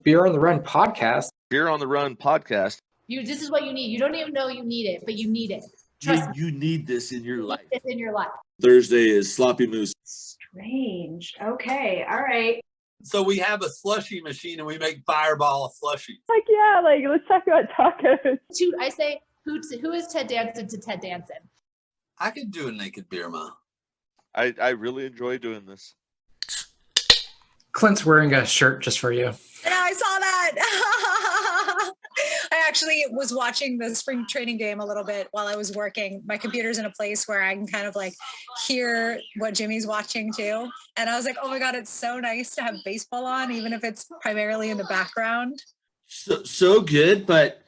Beer on the Run podcast. Beer on the Run podcast. This is what you need. You don't even know you need it, but you need it. Trust me. You need this in your life. This in your life. Thursday is Sloppy Moose. Strange. Okay. All right. So we have a slushy machine and we make fireball slushy. Let's talk about tacos. I say, who is Ted Danson to Ted Danson? I could do a naked beer mile. I really enjoy doing this. Clint's wearing a shirt just for you. Yeah, I saw that. I actually was watching the spring training game a little bit while I was working. My computer's in a place where I can kind of hear what Jimmy's watching too. And I was like, oh my God, it's so nice to have baseball on, even if it's primarily in the background. So good, but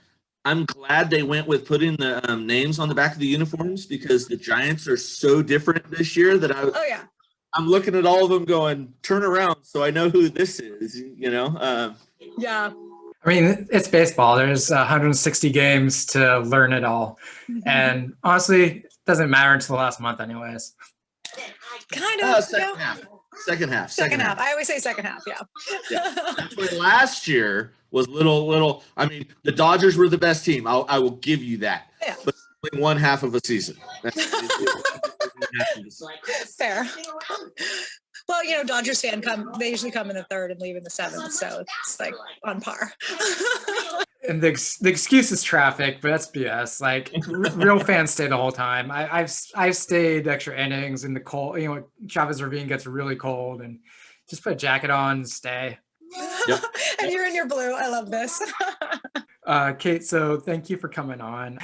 I'm glad they went with putting the names on the back of the uniforms because the Giants are so different this year that I'm looking at all of them going, turn around so I know who this is, Yeah. I mean, it's baseball. There's 160 games to learn it all. Mm-hmm. And honestly, it doesn't matter until the last month anyways. Kind of. Second half. I always say second half, yeah. Last year was little. I mean, the Dodgers were the best team. I will give you that. Yeah. But only one half of a season. Fair. Well, Dodgers they usually come in the third and leave in the seventh, so it's on par. And the excuse is traffic, but that's BS. Real fans stay the whole time. I've stayed extra innings in the cold. Chavez Ravine gets really cold, and just put a jacket on and stay. Yep. And you're in your blue. I love this. Kate, so thank you for coming on.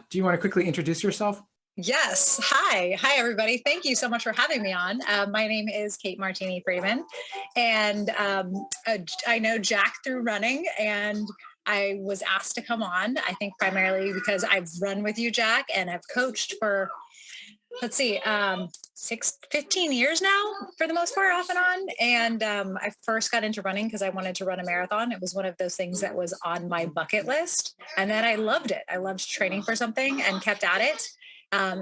Do you want to quickly introduce yourself? Yes. Hi, everybody. Thank you so much for having me on. My name is Kate Martini Freeman, and I know Jack through running, and I was asked to come on, I think primarily because I've run with you, Jack, and I've coached for, 15 years now, for the most part, off and on. And I first got into running because I wanted to run a marathon. It was one of those things that was on my bucket list. And then I loved it. I loved training for something and kept at it.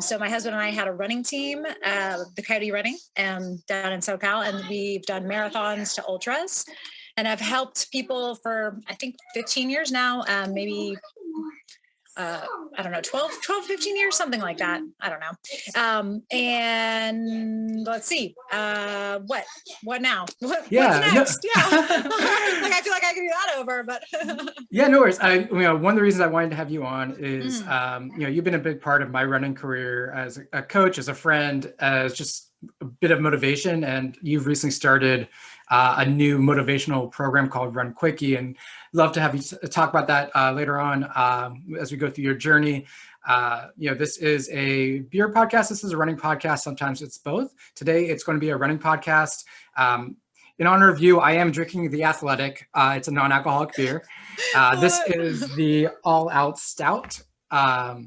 So my husband and I had a running team, the Coyote Running, down in SoCal, and we've done marathons to ultras. And I've helped people for, I think, 15 years now, maybe, 12, 15 years, something like that. I don't know. And let's see, what now? What's next? Yeah. I feel like I can do that over, but. Yeah, no worries. One of the reasons I wanted to have you on is, you've been a big part of my running career as a coach, as a friend, as just a bit of motivation. And you've recently started a new motivational program called Run Quickie, and love to have you talk about that later on as we go through your journey. This is a beer podcast. This is a running podcast. Sometimes it's both. Today, it's going to be a running podcast. In honor of you, I am drinking the Athletic. It's a non-alcoholic beer. This is the All Out Stout. I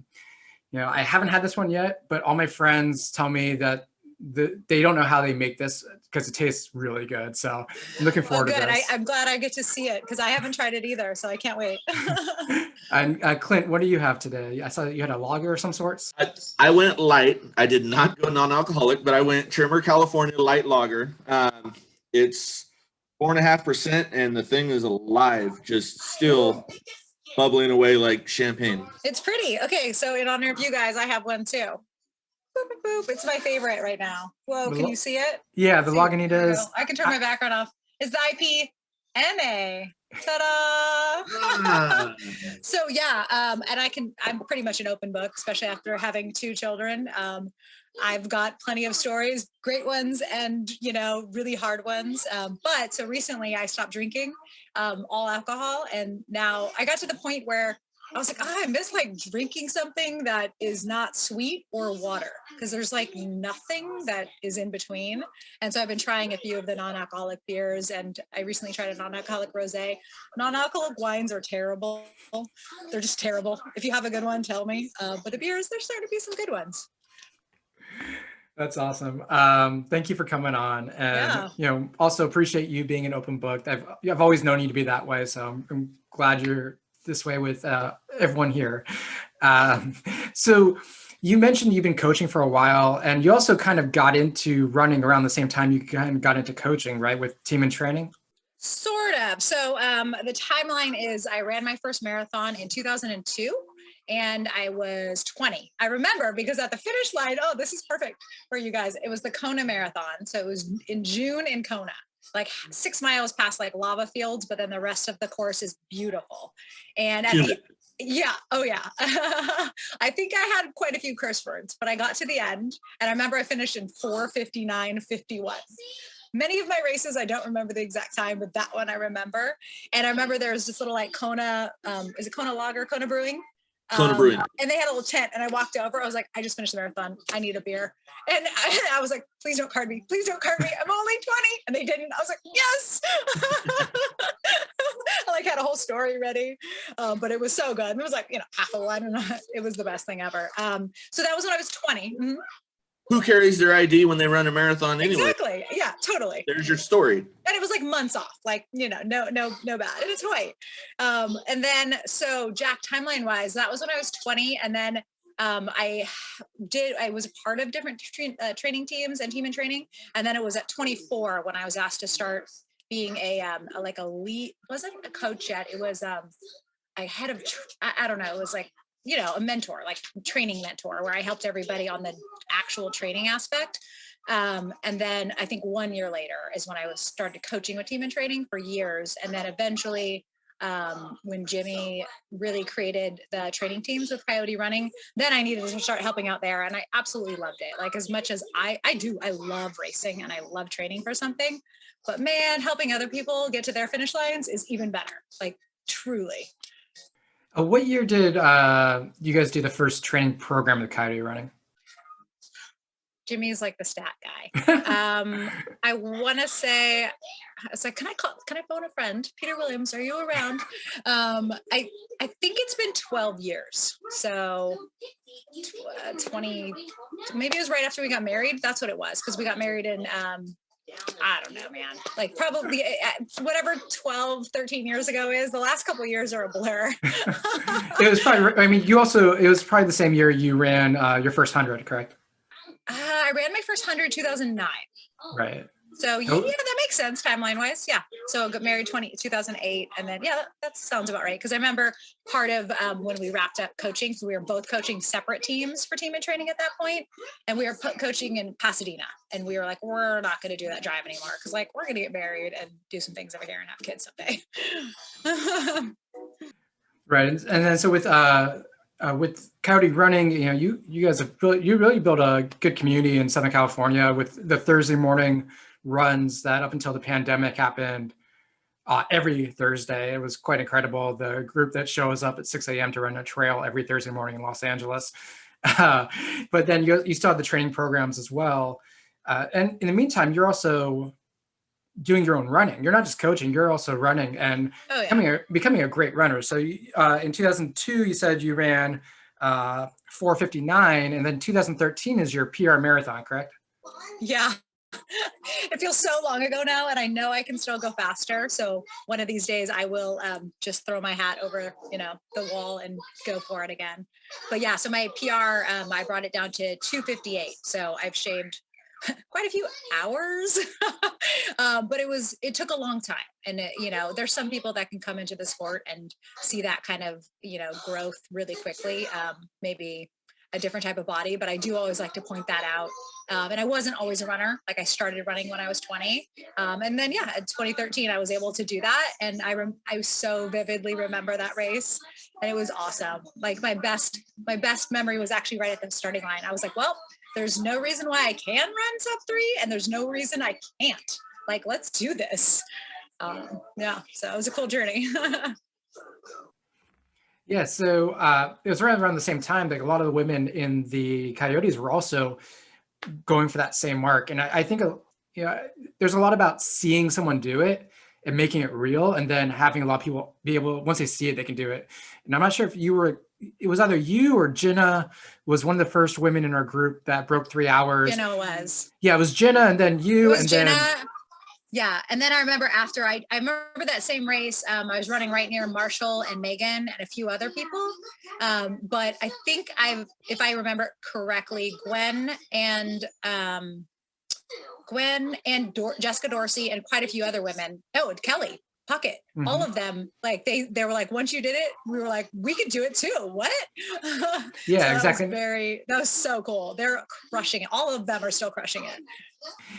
haven't had this one yet, but all my friends tell me that they don't know how they make this because it tastes really good. So I'm looking forward to this. I'm glad I get to see it because I haven't tried it either. So I can't wait. And Clint, what do you have today? I saw that you had a lager of some sorts. I went light. I did not go non-alcoholic, but I went Trimmer California light lager. It's 4.5%, and the thing is alive, just still bubbling away like champagne. It's pretty. Okay, so in honor of you guys, I have one too. Boop, boop, boop. It's my favorite right now. Whoa, can you see it? Yeah, the Lagunitas. I can turn my background off. It's the IPNA. Ta-da! So yeah, and I'm pretty much an open book, especially after having 2 children. I've got plenty of stories, great ones and, really hard ones. But so recently I stopped drinking all alcohol, and now I got to the point where I was like, I miss drinking something that is not sweet or water, because there's nothing that is in between. And so I've been trying a few of the non-alcoholic beers, and I recently tried a non-alcoholic rosé. Non-alcoholic wines are terrible. They're just terrible. If you have a good one, tell me. But the beers, there's starting to be some good ones. That's awesome. Thank you for coming on, and also appreciate you being an open book. I've always known you to be that way, so I'm glad you're this way with everyone here. So you mentioned you've been coaching for a while, and you also kind of got into running around the same time you kind of got into coaching, right? With Team and Training? Sorta. The timeline is I ran my first marathon in 2002 and I was 20. I remember because at the finish line, oh, this is perfect for you guys. It was the Kona Marathon. So it was in June in Kona, like 6 miles past like lava fields, but then the rest of the course is beautiful. And yeah. Oh, yeah. I think I had quite a few curse words, but I got to the end and I remember I finished in 4:59:51. Many of my races, I don't remember the exact time, but that one I remember. And I remember there was this little like Kona, is it Kona Lager, Kona Brewing? Kona Brewing. And they had a little tent and I walked over. I was like, I just finished the marathon. I need a beer. And I was like, please don't card me. Please don't card me. I'm only 20. And they didn't. I was like, yes. I like had a whole story ready, but it was so good. And it was like, half a one. And it was the best thing ever. So that was when I was 20. Mm-hmm. Who carries their ID when they run a marathon anyway? Exactly. Yeah, totally. There's your story. And it was like months off, like, no bad. And it's white. And then, so Jack, timeline wise, that was when I was 20. And then I was a part of different training teams and team and training. And then it was at 24 when I was asked to start being a lead, wasn't a coach yet. It was a head of, I don't know. It was like, a mentor, like training mentor, where I helped everybody on the actual training aspect. And then I think 1 year later is when I started coaching with team and training for years. And then eventually, when Jimmy really created the training teams with Coyote Running, then I needed to start helping out there. And I absolutely loved it. Like as much as I love racing and I love training for something, but man, helping other people get to their finish lines is even better. Like truly. What year did you guys do the first training program with Coyote Running? Jimmy's like the stat guy. I want to say, it's like, can I phone a friend? Peter Williams, are you around? I think it's been 12 years. So 20, maybe it was right after we got married. That's what it was. Cause we got married in, I don't know, man, like probably whatever 12, 13 years ago is. The last couple of years are a blur. It was probably, it was probably the same year you ran your first 100, correct? I ran my first 100 2009. Right. So yeah, that makes sense timeline wise. Yeah. So got married 2008. And then, yeah, that sounds about right. Cause I remember part of when we wrapped up coaching, so we were both coaching separate teams for team and training at that point. And we were coaching in Pasadena. And we were like, we're not going to do that drive anymore. Cause like, we're going to get married and do some things over here and have kids someday. Right. And then so with Coyote Running, you guys have really built a good community in Southern California with the Thursday morning runs that up until the pandemic happened every Thursday. It was quite incredible. The group that shows up at 6 a.m. to run a trail every Thursday morning in Los Angeles. But then you still have the training programs as well. And in the meantime, you're also doing your own running. You're not just coaching, you're also running and becoming a great runner. So in 2002, you said you ran 4:59, and then 2013 is your PR marathon, correct? Yeah. It feels so long ago now, and I know I can still go faster. So one of these days I will just throw my hat over, the wall and go for it again. But yeah, so my PR, I brought it down to 2:58. So I've shaved quite a few hours, but it took a long time. And there's some people that can come into the sport and see that kind of, growth really quickly, maybe a different type of body, but I do always like to point that out. And I wasn't always a runner. Like I started running when I was 20. And then, in 2013, I was able to do that. And I so vividly remember that race, and it was awesome. Like my best memory was actually right at the starting line. I was like, well, there's no reason why I can run sub 3, and there's no reason I can't. Like, let's do this. So it was a cool journey. Yeah, so it was right around the same time that a lot of the women in the Coyotes were also going for that same mark. And I think there's a lot about seeing someone do it and making it real, and then having a lot of people be able, once they see it, they can do it. And I'm not sure if it was either you or Jenna was one of the first women in our group that broke 3 hours. Jenna was. Yeah, it was Jenna, and then you, and Jenna. then. Yeah. And then I remember after I remember that same race, I was running right near Marshall and Megan and a few other people. But I think if I remember correctly, Gwen and Jessica Dorsey and quite a few other women. Oh, and Kelly. Puckett, all of them, like they were like, once you did it, we were like, we could do it too. What? Yeah, So exactly. that was so cool. They're crushing it. All of them are still crushing it.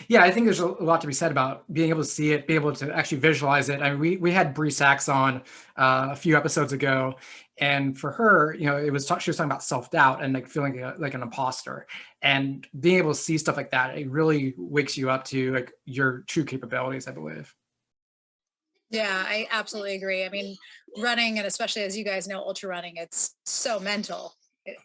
Yeah, I think there's a lot to be said about being able to see it, be able to actually visualize it. I mean, we had Bree Sachs on a few episodes ago, and for her, you know, it was she was talking about self-doubt and like feeling like an imposter, and being able to see stuff like that, it really wakes you up to like your true capabilities, I believe. Yeah, I absolutely agree. I mean, running, and especially as you guys know, ultra running, it's so mental.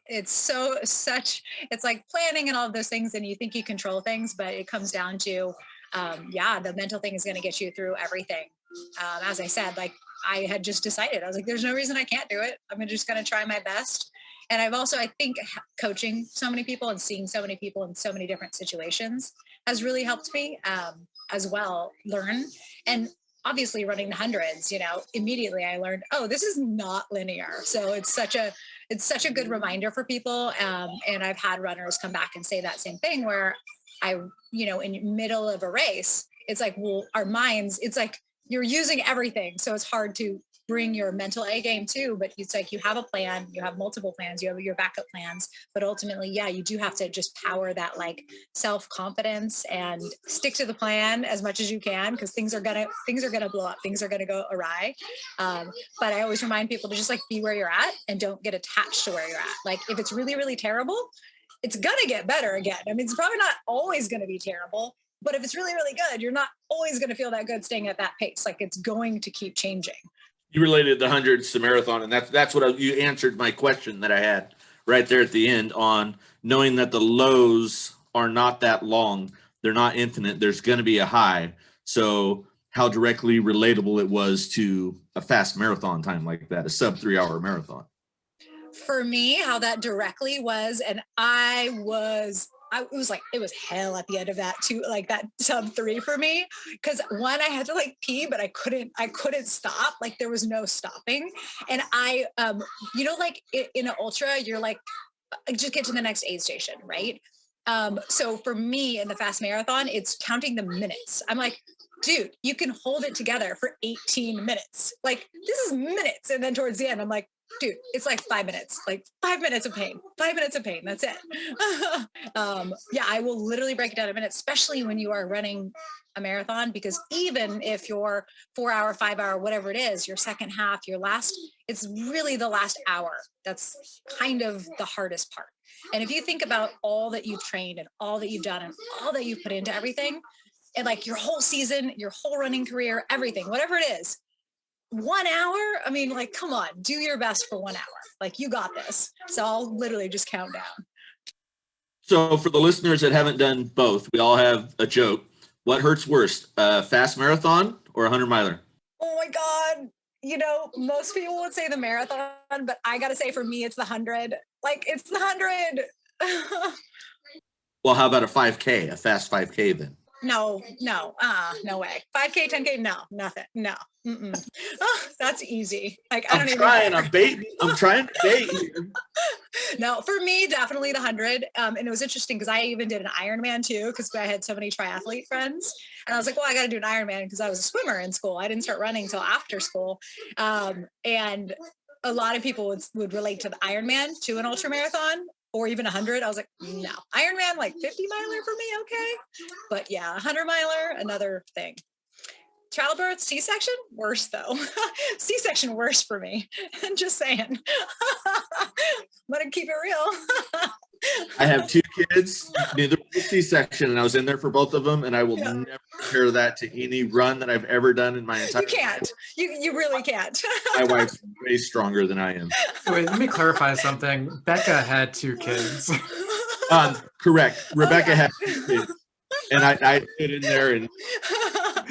It's it's like planning and all of those things, and you think you control things, but it comes down to, the mental thing is going to get you through everything. As I said, like I had just decided, I was like, there's no reason I can't do it. I'm just going to try my best. And I've also, I think, coaching so many people and seeing so many people in so many different situations has really helped me as well learn. And obviously running the hundreds, you know, immediately I learned, oh, this is not linear. So it's such a good reminder for people. And I've had runners come back and say that same thing where in the middle of a race, it's like, well, our minds, it's like you're using everything. So it's hard to bring your mental A game too, but it's like you have a plan, you have multiple plans, you have your backup plans, but ultimately, yeah, you do have to just power that like self-confidence and stick to the plan as much as you can, because things are gonna blow up, things are gonna go awry. But I always remind people to just like be where you're at and don't get attached to where you're at. Like if it's really, really terrible, it's gonna get better again. I mean, it's probably not always gonna be terrible, but if it's really, really good, you're not always gonna feel that good staying at that pace. Like it's going to keep changing. You related the hundreds to marathon, and that's what you answered my question that I had right there at the end on knowing that the lows are not that long. They're not infinite. There's going to be a high. So how directly relatable it was to a fast marathon time like that, a sub 3 hour marathon. For me, how that directly was, and it was hell at the end of that too, like that sub 3 for me. Cause one, I had to like pee, but I couldn't stop. Like there was no stopping. And I, like in an ultra, you're like, just get to the next aid station. Right. So for me in the fast marathon, it's counting the minutes. I'm like, dude, you can hold it together for 18 minutes. Like this is minutes. And then towards the end, I'm like, dude, it's like 5 minutes, like 5 minutes of pain, 5 minutes of pain. That's it. I will literally break it down in minutes, especially when you are running a marathon, because even if you're 4 hour, 5 hour, whatever it is, your second half, your last, it's really the last hour. That's kind of the hardest part. And if you think about all that you've trained and all that you've done and all that you've put into everything, and like your whole season, your whole running career, everything, whatever it is, 1 hour, I mean, like, come on, do your best for 1 hour. Like, you got this. So I'll literally just count down. So for the listeners that haven't done both, we all have a joke. What hurts worse, a fast marathon or a 100-miler? Oh my God. You know, most people would say the marathon, but I got to say for me, it's the 100. Like, it's the 100. Well, how about a 5K, a fast 5K then? No way. 5K, 10K, no, nothing. No. That's easy. Like I don't even care. I'm trying to bait you. No, for me, definitely the 100. And it was interesting because I even did an Ironman too, because I had so many triathlete friends. And I was like, well, I got to do an Ironman because I was a swimmer in school. I didn't start running until after school. And a lot of people would relate to the Ironman to an ultra marathon or even 100. I was like, no, Ironman, like 50 miler for me. Okay. But yeah, 100 miler, another thing. Childbirth, C-section, worse though. C-section worse for me. I'm just saying. I'm gonna keep it real. I have 2 kids, neither was C-section, and I was in there for both of them, and I will never compare that to any run that I've ever done in my entire life. You can't. You really can't. My wife's way stronger than I am. Wait, let me clarify something. Becca had 2 kids. Correct. Rebecca had 2 kids. And I fit in there and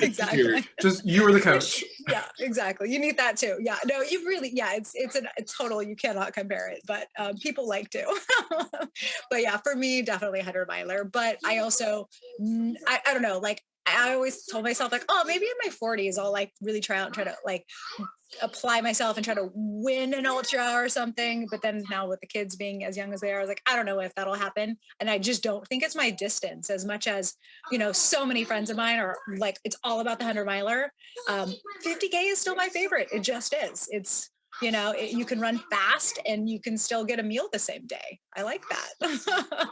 exactly. Just you were the coach. Yeah, exactly. You need that too. Yeah, no, you really, yeah, it's a total, you cannot compare it, but people like to. But yeah, for me, definitely 100 miler. But I also, I don't know, like I always told myself like, oh, maybe in my 40s, I'll like really try out and try to like apply myself and try to win an ultra or something. But then now with the kids being as young as they are, I was like, I don't know if that'll happen. And I just don't think it's my distance as much as, you know, so many friends of mine are like, it's all about the 100 miler. 50K is still my favorite. It just is. It's, you know, you can run fast and you can still get a meal the same day. I like that.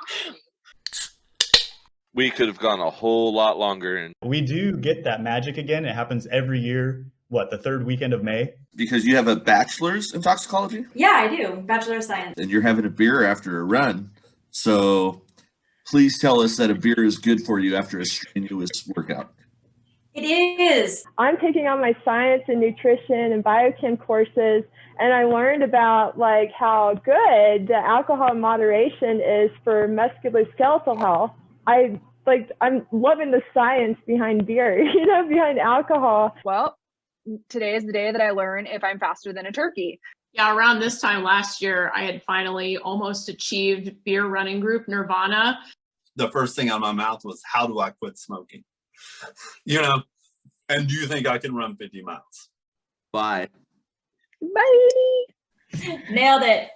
We could have gone a whole lot longer. And We do get that magic again. It happens every year. What, the third weekend of May? Because you have a bachelor's in toxicology? Yeah, I do. Bachelor of Science. And you're having a beer after a run. So please tell us that a beer is good for you after a strenuous workout. It is. I'm taking on my science and nutrition and biochem courses, and I learned about like how good the alcohol moderation is for musculoskeletal health. I'm loving the science behind beer, you know, behind alcohol. Well, today is the day that I learn if I'm faster than a turkey. Yeah, around this time last year, I had finally almost achieved beer running group Nirvana. The first thing out of my mouth was, how do I quit smoking? You know, and do you think I can run 50 miles? Bye. Bye. Nailed it.